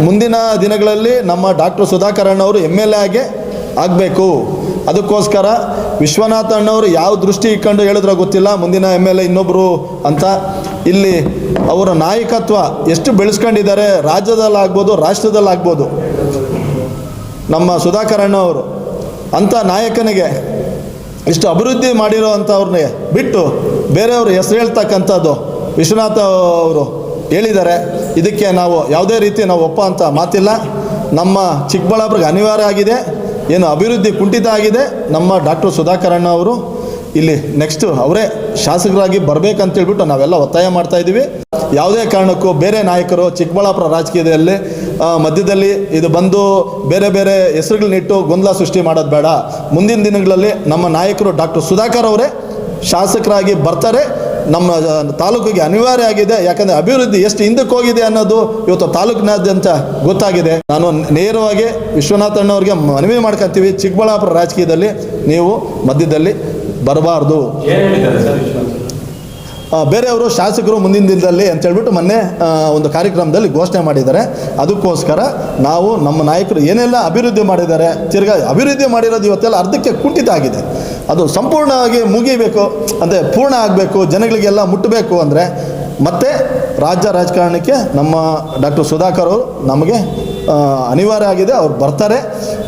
ಮುಂದಿನ ದಿನಗಳಲ್ಲಿ ನಮ್ಮ ಡಾಕ್ಟರ್ ಸುಧಾಕರ್ ಅಣ್ಣವರು MLA ಆಗಿ ಆಗಬೇಕು. ಅದಕ್ಕೋಸ್ಕರ ವಿಶ್ವನಾಥ ಅಣ್ಣವರು ಯಾವ ದೃಷ್ಟಿ ಇಟ್ಕೊಂಡು ಹೇಳಿದ್ರೋ ಗೊತ್ತಿಲ್ಲ, ಮುಂದಿನ MLA ಇನ್ನೊಬ್ಬರು ಅಂತ. ಇಲ್ಲಿ ಅವರ ನಾಯಕತ್ವ ಎಷ್ಟು ಬೆಳೆಸ್ಕೊಂಡಿದ್ದಾರೆ, ರಾಜ್ಯದಲ್ಲಾಗ್ಬೋದು ರಾಷ್ಟ್ರದಲ್ಲಾಗ್ಬೋದು. ನಮ್ಮ ಸುಧಾಕರ್ ಅಣ್ಣವರು ಅಂಥ ನಾಯಕನಿಗೆ ಇಷ್ಟು ಅಭಿವೃದ್ಧಿ ಮಾಡಿರೋ ಅಂಥವ್ರನ್ನೇ ಬಿಟ್ಟು ಬೇರೆಯವರು ಹೆಸರು ಹೇಳ್ತಕ್ಕಂಥದ್ದು ವಿಶ್ವನಾಥ ಅವರು ಹೇಳಿದ್ದಾರೆ. ಇದಕ್ಕೆ ನಾವು ಯಾವುದೇ ರೀತಿ ನಾವು ಒಪ್ಪ ಅಂತ ಮಾತಿಲ್ಲ. ನಮ್ಮ ಚಿಕ್ಕಬಳ್ಳಾಪುರಕ್ಕೆ ಅನಿವಾರ್ಯ ಆಗಿದೆ, ಏನು ಅಭಿವೃದ್ಧಿ ಕುಂಠಿತ ಆಗಿದೆ. ನಮ್ಮ ಡಾಕ್ಟರ್ ಸುಧಾಕರ್ ಅಣ್ಣ ಅವರು ಇಲ್ಲಿ ನೆಕ್ಸ್ಟು ಅವರೇ ಶಾಸಕರಾಗಿ ಬರಬೇಕಂತೇಳ್ಬಿಟ್ಟು ನಾವೆಲ್ಲ ಒತ್ತಾಯ ಮಾಡ್ತಾಯಿದ್ದೀವಿ. ಯಾವುದೇ ಕಾರಣಕ್ಕೂ ಬೇರೆ ನಾಯಕರು ಚಿಕ್ಕಬಳ್ಳಾಪುರ ರಾಜಕೀಯದಲ್ಲಿ ಮಧ್ಯದಲ್ಲಿ ಇದು ಬಂದು ಬೇರೆ ಬೇರೆ ಹೆಸರುಗಳನ್ನಿಟ್ಟು ಗೊಂದಲ ಸೃಷ್ಟಿ ಮಾಡೋದು ಬೇಡ. ಮುಂದಿನ ದಿನಗಳಲ್ಲಿ ನಮ್ಮ ನಾಯಕರು ಡಾಕ್ಟರ್ ಸುಧಾಕರ್ ಅವರೇ ಶಾಸಕರಾಗಿ ಬರ್ತಾರೆ. ನಮ್ಮ ತಾಲೂಕಿಗೆ ಅನಿವಾರ್ಯ ಆಗಿದೆ, ಯಾಕಂದರೆ ಅಭಿವೃದ್ಧಿ ಎಷ್ಟು ಹಿಂದಕ್ಕೆ ಹೋಗಿದೆ ಅನ್ನೋದು ಇವತ್ತು ತಾಲೂಕಿನಾದ್ಯಂತ ಗೊತ್ತಾಗಿದೆ. ನಾನು ನೇರವಾಗಿ ವಿಶ್ವನಾಥ ಅಣ್ಣವ್ರಿಗೆ ಮನವಿ ಮಾಡ್ಕೊತೀವಿ, ಚಿಕ್ಕಬಳ್ಳಾಪುರ ರಾಜಕೀಯದಲ್ಲಿ ನೀವು ಮಧ್ಯದಲ್ಲಿ ಬರಬಾರ್ದು. ಬೇರೆಯವರು ಶಾಸಕರು ಮುಂದಿನ ದಿನದಲ್ಲಿ ಅಂತೇಳ್ಬಿಟ್ಟು ಮೊನ್ನೆ ಒಂದು ಕಾರ್ಯಕ್ರಮದಲ್ಲಿ ಘೋಷಣೆ ಮಾಡಿದ್ದಾರೆ. ಅದಕ್ಕೋಸ್ಕರ ನಾವು ನಮ್ಮ ನಾಯಕರು ಏನೆಲ್ಲ ಅಭಿವೃದ್ಧಿ ಮಾಡಿದ್ದಾರೆ, ತಿರ್ಗಾ ಅಭಿವೃದ್ಧಿ ಮಾಡಿರೋದು ಇವತ್ತೆಲ್ಲ ಅರ್ಧಕ್ಕೆ ಕುಂಠಿತ ಆಗಿದೆ. ಅದು ಸಂಪೂರ್ಣವಾಗಿ ಮುಗಿಬೇಕು ಅಂದರೆ ಪೂರ್ಣ ಆಗಬೇಕು, ಜನಗಳಿಗೆಲ್ಲ ಮುಟ್ಟಬೇಕು ಅಂದರೆ ಮತ್ತೆ ರಾಜ್ಯ ರಾಜಕಾರಣಕ್ಕೆ ನಮ್ಮ ಡಾಕ್ಟರ್ ಸುಧಾಕರ್ ಅವರು ನಮಗೆ ಅನಿವಾರ್ಯ ಆಗಿದೆ. ಅವ್ರು ಬರ್ತಾರೆ,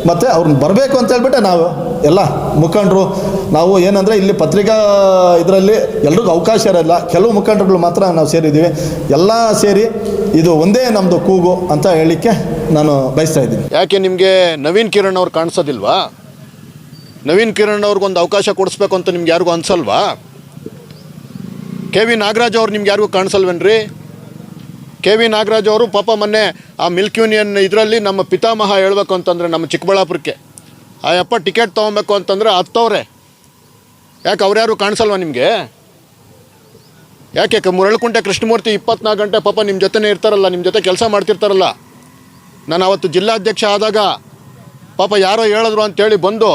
ಮತ್ತು ಅವ್ರನ್ನ ಬರಬೇಕು ಅಂತ ಹೇಳ್ಬಿಟ್ಟೆ ನಾವು ಎಲ್ಲ ಮುಖಂಡರು ನಾವು ಏನಂದರೆ ಇಲ್ಲಿ ಪತ್ರಿಕಾ ಇದರಲ್ಲಿ ಎಲ್ರಿಗೂ ಅವಕಾಶ ಇರೋಲ್ಲ, ಕೆಲವು ಮುಖಂಡರುಗಳು ಮಾತ್ರ ನಾವು ಸೇರಿದ್ದೀವಿ. ಎಲ್ಲ ಸೇರಿ ಇದು ಒಂದೇ ನಮ್ಮದು ಕೂಗು ಅಂತ ಹೇಳಲಿಕ್ಕೆ ನಾನು ಬಯಸ್ತಾ ಇದ್ದೀನಿ. ಯಾಕೆ ನಿಮಗೆ ನವೀನ್ ಕಿರಣ್ ಅವ್ರು ಕಾಣಿಸೋದಿಲ್ವಾ? ನವೀನ್ ಕಿರಣ್ ಅವ್ರಿಗೊಂದು ಅವಕಾಶ ಕೊಡಿಸ್ಬೇಕು ಅಂತ ನಿಮ್ಗೆ ಯಾರಿಗೂ ಅನ್ಸಲ್ವಾ? KV ನಾಗರಾಜ್ ಅವ್ರು ನಿಮ್ಗೆ ಯಾರಿಗೂ ಕಾಣಿಸಲ್ವೇನ್ರಿ? KV ನಾಗರಾಜ್ ಅವರು ಪಾಪ ಮೊನ್ನೆ ಆ ಮಿಲ್ಕ್ ಯೂನಿಯನ್ ಇದರಲ್ಲಿ ನಮ್ಮ ಪಿತಾಮಹ ಹೇಳ್ಬೇಕು ಅಂತಂದರೆ ನಮ್ಮ ಚಿಕ್ಕಬಳ್ಳಾಪುರಕ್ಕೆ ಆ ಯಪ್ಪ ಟಿಕೆಟ್ ತೊಗೊಬೇಕು ಅಂತಂದರೆ ಹತ್ತವ್ರೆ. ಯಾಕೆ ಅವ್ರ್ಯಾರು ಕಾಣಿಸಲ್ವ ನಿಮಗೆ? ಯಾಕೆ ಮುರಳಕುಂಟೆ ಕೃಷ್ಣಮೂರ್ತಿ 24 ಗಂಟೆ ಪಾಪ ನಿಮ್ಮ ಜೊತೆನೇ ಇರ್ತಾರಲ್ಲ, ನಿಮ್ಮ ಜೊತೆ ಕೆಲಸ ಮಾಡ್ತಿರ್ತಾರಲ್ಲ. ನಾನು ಅವತ್ತು ಜಿಲ್ಲಾಧ್ಯಕ್ಷ ಆದಾಗ ಪಾಪ ಯಾರೋ ಹೇಳಿದ್ರು ಅಂತೇಳಿ ಬಂದು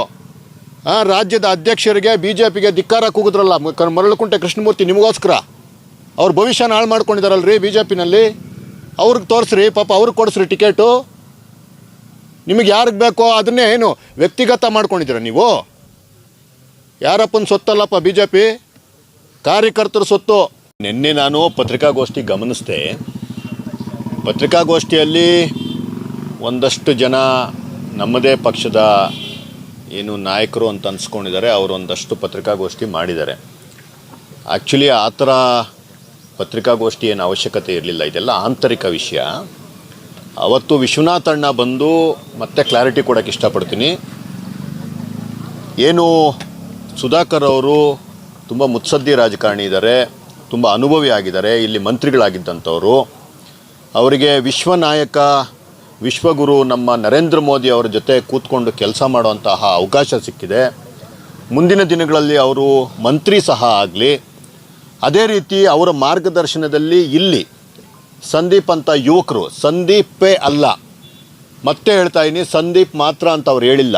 ರಾಜ್ಯದ ಅಧ್ಯಕ್ಷರಿಗೆ BJPಗೆ ಧಿಕ್ಕಾರ ಕೂಗಿದ್ರಲ್ಲ ಮರಳಕುಂಟೆ ಕೃಷ್ಣಮೂರ್ತಿ. ನಿಮಗೋಸ್ಕರ ಅವ್ರ ಭವಿಷ್ಯನ ಹಾಳು ಮಾಡ್ಕೊಂಡಿದ್ದಾರಲ್ರಿ BJPನಲ್ಲಿ. ಅವ್ರಿಗೆ ತೋರಿಸ್ರಿ, ಪಾಪ ಅವ್ರಿಗೆ ಕೊಡಿಸ್ರಿ ಟಿಕೆಟು. ನಿಮಗೆ ಯಾರಿಗೆ ಬೇಕೋ ಅದನ್ನೇ ಏನು ವ್ಯಕ್ತಿಗತ ಮಾಡ್ಕೊಂಡಿದ್ದೀರ ನೀವು? ಯಾರಪ್ಪನ ಸೊತ್ತಲ್ಲಪ್ಪ BJP, ಕಾರ್ಯಕರ್ತರ ಸೊತ್ತು. ನಿನ್ನೆ ನಾನು ಪತ್ರಿಕಾಗೋಷ್ಠಿ ಗಮನಿಸಿದೆ. ಪತ್ರಿಕಾಗೋಷ್ಠಿಯಲ್ಲಿ ಒಂದಷ್ಟು ಜನ ನಮ್ಮದೇ ಪಕ್ಷದ ಏನು ನಾಯಕರು ಅಂತ ಅನ್ಸ್ಕೊಂಡಿದ್ದಾರೆ, ಅವರು ಒಂದಷ್ಟು ಪತ್ರಿಕಾಗೋಷ್ಠಿ ಮಾಡಿದ್ದಾರೆ. ಆ್ಯಕ್ಚುಲಿ ಆ ಥರ ಪತ್ರಿಕಾಗೋಷ್ಠಿ ಏನು ಅವಶ್ಯಕತೆ ಇರಲಿಲ್ಲ, ಇದೆಲ್ಲ ಆಂತರಿಕ ವಿಷಯ. ಅವತ್ತು ವಿಶ್ವನಾಥ ಅಣ್ಣ ಬಂದು ಮತ್ತೆ ಕ್ಲಾರಿಟಿ ಕೊಡೋಕ್ಕೆ ಇಷ್ಟಪಡ್ತೀನಿ. ಏನು ಸುಧಾಕರ್ ಅವರು ತುಂಬ ಮುತ್ಸದ್ದಿ ರಾಜಕಾರಣಿ ಇದ್ದಾರೆ, ತುಂಬ ಅನುಭವಿ ಆಗಿದ್ದಾರೆ, ಇಲ್ಲಿ ಮಂತ್ರಿಗಳಾಗಿದ್ದಂಥವರು. ಅವರಿಗೆ ವಿಶ್ವನಾಯಕ ವಿಶ್ವಗುರು ನಮ್ಮ ನರೇಂದ್ರ ಮೋದಿ ಅವರ ಜೊತೆ ಕೂತ್ಕೊಂಡು ಕೆಲಸ ಮಾಡುವಂತಹ ಅವಕಾಶ ಸಿಕ್ಕಿದೆ. ಮುಂದಿನ ದಿನಗಳಲ್ಲಿ ಅವರು ಮಂತ್ರಿ ಸಹ ಆಗಲಿ. ಅದೇ ರೀತಿ ಅವರ ಮಾರ್ಗದರ್ಶನದಲ್ಲಿ ಇಲ್ಲಿ ಸಂದೀಪ್ ಅಂತ ಯುವಕರು, ಸಂದೀಪೇ ಅಲ್ಲ, ಮತ್ತೆ ಹೇಳ್ತಾ ಇದ್ದೀನಿ, ಸಂದೀಪ್ ಮಾತ್ರ ಅಂತ ಅವ್ರು ಹೇಳಿಲ್ಲ,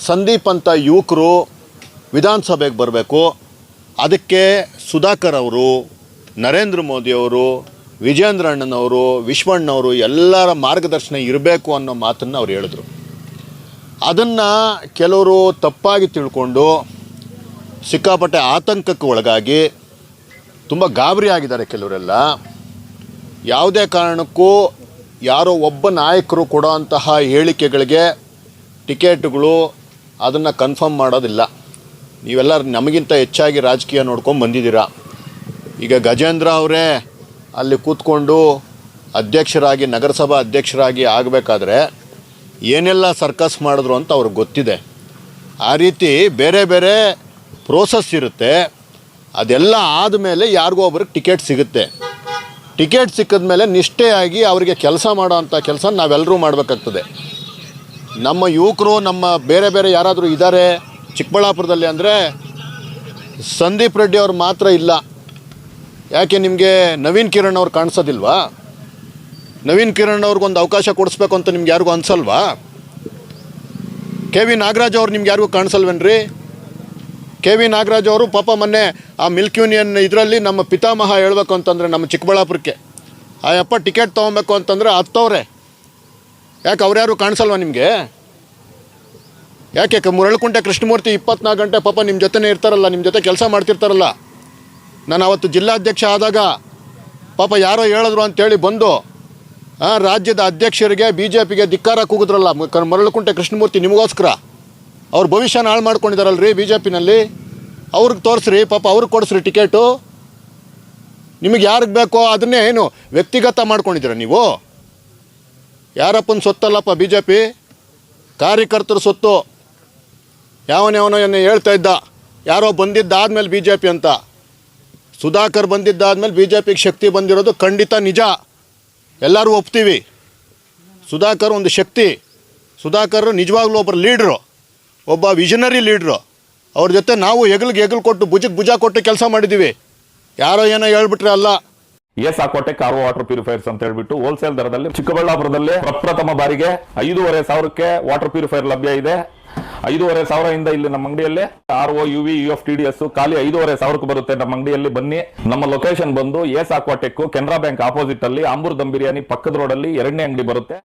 ಸಂದೀಪ್ ಅಂತ ಯುವಕರು ವಿಧಾನಸಭೆಗೆ ಬರಬೇಕು. ಅದಕ್ಕೆ ಸುಧಾಕರ್ ಅವರು, ನರೇಂದ್ರ ಮೋದಿಯವರು, ವಿಜೇಂದ್ರ ಅಣ್ಣನವರು, ವಿಶ್ವಣ್ಣವರು ಎಲ್ಲರ ಮಾರ್ಗದರ್ಶನ ಇರಬೇಕು ಅನ್ನೋ ಮಾತನ್ನು ಅವ್ರು ಹೇಳಿದ್ರು. ಅದನ್ನು ಕೆಲವರು ತಪ್ಪಾಗಿ ತಿಳ್ಕೊಂಡು ಸಿಕ್ಕಾಪಟ್ಟೆ ಆತಂಕಕ್ಕೆ ಒಳಗಾಗಿ ತುಂಬ ಗಾಬರಿ ಆಗಿದ್ದಾರೆ ಕೆಲವರೆಲ್ಲ. ಯಾವುದೇ ಕಾರಣಕ್ಕೂ ಯಾರೋ ಒಬ್ಬ ನಾಯಕರು ಕೊಡೋ ಅಂತಹ ಹೇಳಿಕೆಗಳಿಗೆ ಟಿಕೆಟ್ಗಳು ಅದನ್ನು ಕನ್ಫರ್ಮ್ ಮಾಡೋದಿಲ್ಲ. ನೀವೆಲ್ಲ ನಮಗಿಂತ ಹೆಚ್ಚಾಗಿ ರಾಜಕೀಯ ನೋಡ್ಕೊಂಡು ಬಂದಿದ್ದೀರಾ. ಈಗ ಗಜೇಂದ್ರ ಅವರೇ ಅಲ್ಲಿ ಕೂತ್ಕೊಂಡು ಅಧ್ಯಕ್ಷರಾಗಿ, ನಗರಸಭಾ ಅಧ್ಯಕ್ಷರಾಗಿ ಆಗಬೇಕಾದ್ರೆ ಏನೆಲ್ಲ ಸರ್ಕಸ್ ಮಾಡಿದ್ರು ಅಂತ ಅವ್ರಿಗೆ ಗೊತ್ತಿದೆ. ಆ ರೀತಿ ಬೇರೆ ಬೇರೆ ಪ್ರೋಸೆಸ್ ಇರುತ್ತೆ. ಅದೆಲ್ಲ ಆದಮೇಲೆ ಯಾರಿಗೋ ಒಬ್ರಿಗೆ ಟಿಕೆಟ್ ಸಿಗುತ್ತೆ. ಟಿಕೆಟ್ ಸಿಕ್ಕಿದ ಮೇಲೆ ನಿಷ್ಠೆಯಾಗಿ ಅವರಿಗೆ ಕೆಲಸ ಮಾಡೋ ಅಂಥ ಕೆಲಸ ನಾವೆಲ್ಲರೂ ಮಾಡಬೇಕಾಗ್ತದೆ. ನಮ್ಮ ಯುವಕರು, ನಮ್ಮ ಬೇರೆ ಬೇರೆ ಯಾರಾದರೂ ಇದ್ದಾರೆ ಚಿಕ್ಕಬಳ್ಳಾಪುರದಲ್ಲಿ ಅಂದರೆ ಸಂದೀಪ್ ರೆಡ್ಡಿ ಅವ್ರು ಮಾತ್ರ ಇಲ್ಲ. ಯಾಕೆ ನಿಮಗೆ ನವೀನ್ ಕಿರಣ್ ಅವ್ರು ಕಾಣಿಸೋದಿಲ್ವಾ? ನವೀನ್ ಕಿರಣ್ ಅವ್ರಿಗೊಂದು ಅವಕಾಶ ಕೊಡಿಸ್ಬೇಕು ಅಂತ ನಿಮ್ಗೆ ಯಾರಿಗೂ ಅನ್ಸಲ್ವಾ? KV ನಾಗರಾಜ್ ಅವ್ರು ನಿಮ್ಗೆ ಯಾರಿಗೂ ಕಾಣಿಸಲ್ವೇನ್ರಿ? KV ನಾಗರಾಜ್ ಅವರು ಪಾಪ ಮೊನ್ನೆ ಆ ಮಿಲ್ಕ್ ಯೂನಿಯನ್ ಇದರಲ್ಲಿ ನಮ್ಮ ಪಿತಾಮಹ ಹೇಳ್ಬೇಕು ಅಂತಂದರೆ ನಮ್ಮ ಚಿಕ್ಕಬಳ್ಳಾಪುರಕ್ಕೆ ಆ ಯಪ್ಪ ಟಿಕೆಟ್ ತೊಗೊಬೇಕು ಅಂತಂದರೆ ಹತ್ತವ್ರೆ. ಯಾಕೆ ಅವ್ರ್ಯಾರು ಕಾಣಿಸಲ್ವಾ ನಿಮಗೆ? ಯಾಕೆ ಮುರಳಕುಂಟೆ ಕೃಷ್ಣಮೂರ್ತಿ 24 ಗಂಟೆ ಪಾಪ ನಿಮ್ಮ ಜೊತೆನೇ ಇರ್ತಾರಲ್ಲ, ನಿಮ್ಮ ಜೊತೆ ಕೆಲಸ ಮಾಡ್ತಿರ್ತಾರಲ್ಲ. ನಾನು ಅವತ್ತು ಜಿಲ್ಲಾಧ್ಯಕ್ಷ ಆದಾಗ ಪಾಪ ಯಾರೋ ಹೇಳಿದ್ರು ಅಂತೇಳಿ ಬಂದು ರಾಜ್ಯದ ಅಧ್ಯಕ್ಷರಿಗೆ BJPಗೆ ಧಿಕ್ಕಾರ ಕೂಗಿದ್ರಲ್ಲ ಮರಳಕುಂಟೆ ಕೃಷ್ಣಮೂರ್ತಿ ನಿಮಗೋಸ್ಕರ. ಅವ್ರ ಭವಿಷ್ಯನ ಹಾಳು ಮಾಡ್ಕೊಂಡಿದ್ದಾರಲ್ರಿ BJPನಲ್ಲಿ. ಅವ್ರಿಗೆ ತೋರಿಸ್ರಿ, ಪಾಪ ಅವ್ರಿಗೆ ಕೊಡಿಸ್ರಿ ಟಿಕೆಟು. ನಿಮಗೆ ಯಾರಿಗೆ ಬೇಕೋ ಅದನ್ನೇ ಏನು ವ್ಯಕ್ತಿಗತ ಮಾಡ್ಕೊಂಡಿದ್ದೀರ ನೀವು? ಯಾರಪ್ಪನ ಸೊತ್ತಲ್ಲಪ್ಪ BJP, ಕಾರ್ಯಕರ್ತರ ಸೊತ್ತು. ಯಾವನೋ ಹೇಳ್ತಾ ಇದ್ದ ಯಾರೋ ಬಂದಿದ್ದಾದ್ಮೇಲೆ BJP ಅಂತ. ಸುಧಾಕರ್ ಬಂದಿದ್ದಾದ್ಮೇಲೆ BJPಗೆ ಶಕ್ತಿ ಬಂದಿರೋದು ಖಂಡಿತ ನಿಜ, ಎಲ್ಲರೂ ಒಪ್ತೀವಿ. ಸುಧಾಕರ್ ಒಂದು ಶಕ್ತಿ. ಸುಧಾಕರ್ ನಿಜವಾಗ್ಲೂ ಒಬ್ಬರು ಲೀಡ್ರು, ಒಬ್ಬ ವಿಷನರಿ ಲೀಡ್ರು. ಅವ್ರ ಜೊತೆ ನಾವು ಹೆಗಲು ಕೊಟ್ಟು ಭುಜಕ್ಕೆ ಭುಜ ಕೊಟ್ಟು ಕೆಲಸ ಮಾಡಿದ್ದೀವಿ. ಯಾರೋ ಏನೋ ಹೇಳ್ಬಿಟ್ರೆ ಅಲ್ಲ. S Aquatech RO water purifiers ಅಂತ ಹೇಳ್ಬಿಟ್ಟು ಹೋಲ್ಸೇಲ್ ದರದಲ್ಲಿ ಚಿಕ್ಕಬಳ್ಳಾಪುರದಲ್ಲಿ ಪ್ರಪ್ರಥಮ ಬಾರಿಗೆ 5,500ಕ್ಕೆ ವಾಟರ್ ಪ್ಯೂರಿಫೈರ್ ಲಭ್ಯ ಇದೆ. 5,500 ಇಲ್ಲಿ ನಮ್ಮ ಅಂಗಡಿಯಲ್ಲಿ RO UV UF TDS ಖಾಲಿ 5,500ಕ್ಕೆ ಬರುತ್ತೆ. ನಮ್ಮ ಅಂಗಡಿಯಲ್ಲಿ ಬನ್ನಿ. ನಮ್ಮ ಲೊಕೇಶನ್ ಬಂದು S Aquatech Canara bank opposite ಅಲ್ಲಿ ಆಂಬೂರ್ ದಮ್ ಬಿರಿಯಾನಿ ಪಕ್ಕದ ರೋಡ್ ಅಲ್ಲಿ 2ನೇ ಅಂಗಡಿ ಬರುತ್ತೆ.